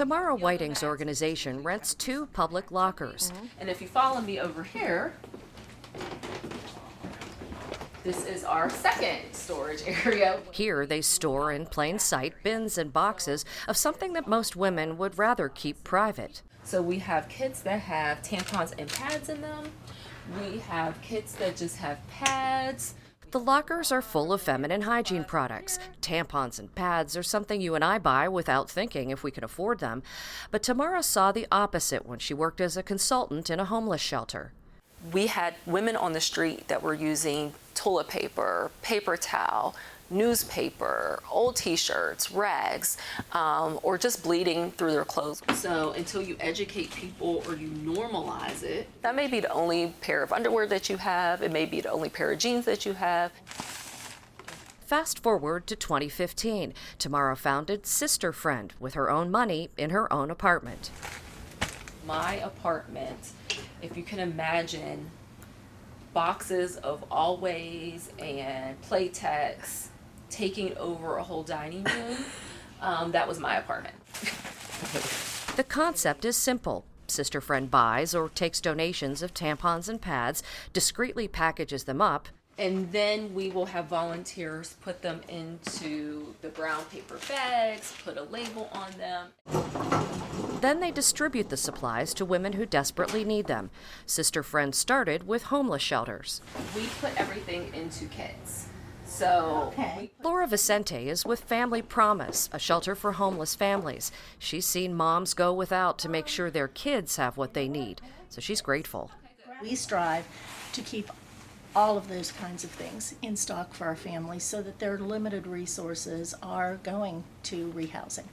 Tamara Whiting's organization rents 2 public lockers. And if you follow me over here, this is our second storage area. Here they store in plain sight bins and boxes of something that most women would rather keep private. So we have kits that have tampons and pads in them. We have kits that just have pads. The lockers are full of feminine hygiene products. Tampons and pads are something you and I buy without thinking if we can afford them. But Tamara saw the opposite when she worked as a consultant in a homeless shelter. We had women on the street that were using toilet paper, paper towel, newspaper, old t-shirts, rags, or just bleeding through their clothes. So until you educate people or you normalize it. That may be the only pair of underwear that you have. It may be the only pair of jeans that you have. Fast forward to 2015. Tamara founded Sister Friend with her own money in her own apartment. My apartment, if you can imagine, boxes of Always and Playtex taking over a whole dining room, that was my apartment. The concept is simple. Sister Friend buys or takes donations of tampons and pads, discreetly packages them up, and then we will have volunteers put them into the brown paper bags, put a label on them. Then they distribute the supplies to women who desperately need them. Sister Friend started with homeless shelters. We put everything into kits. So Laura Vicente is with Family Promise, a shelter for homeless families. She's seen moms go without to make sure their kids have what they need, so she's grateful. We strive to keep all of those kinds of things in stock for our families so that their limited resources are going to rehousing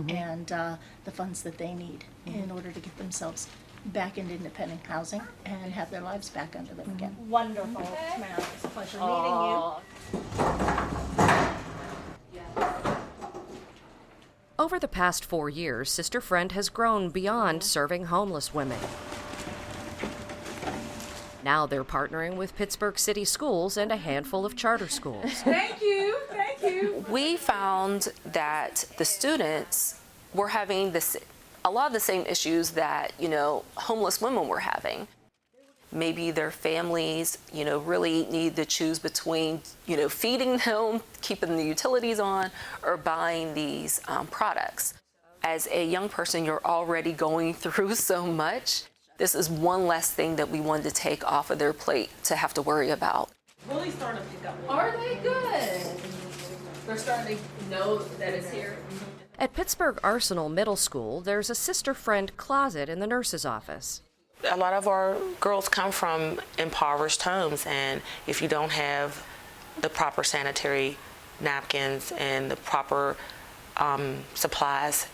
and the funds that they need in order to get themselves back into independent housing and have their lives back under them again. Wonderful, Tamara. It's a pleasure meeting you. Over the past 4 years, Sister Friend has grown beyond serving homeless women. Now they're partnering with Pittsburgh City Schools and a handful of charter schools. Thank you, thank you. We found that the students were having a lot of the same issues that, homeless women were having. Maybe their families, really need to choose between, feeding them, keeping the utilities on, or buying these products. As a young person, you're already going through so much. This is one less thing that we wanted to take off of their plate to have to worry about. Really starting to pick up. Are they good? They're starting to know that it's here. At Pittsburgh Arsenal Middle School, there's a Sister Friend closet in the nurse's office. A lot of our girls come from impoverished homes, and if you don't have the proper sanitary napkins and the proper supplies,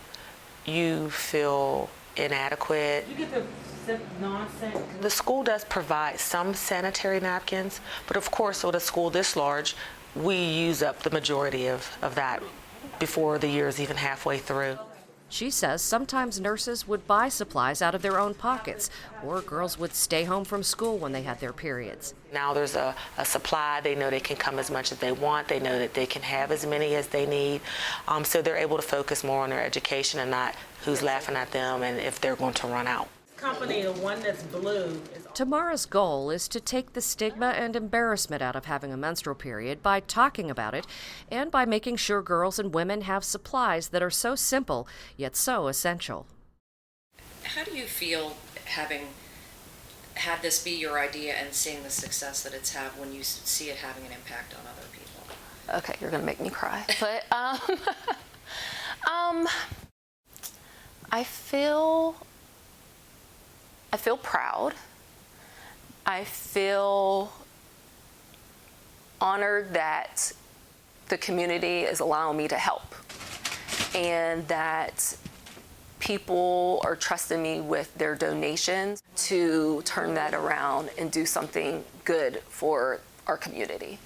you feel inadequate. You get the nonsense. The school does provide some sanitary napkins, but of course with a school this large, we use up the majority of that before the year is even halfway through. She says sometimes nurses would buy supplies out of their own pockets, or girls would stay home from school when they had their periods. Now there's a supply. They know they can come as much as they want. They know that they can have as many as they need. So they're able to focus more on their education and not who's laughing at them and if they're going to run out. Company, the one that's blue, is Tamara's goal is to take the stigma and embarrassment out of having a menstrual period by talking about it and by making sure girls and women have supplies that are so simple yet so essential. How do you feel having had this be your idea and seeing the success that it's had when you see it having an impact on other people? Okay, you're gonna make me cry. But I feel proud. I feel honored that the community is allowing me to help and that people are trusting me with their donations to turn that around and do something good for our community.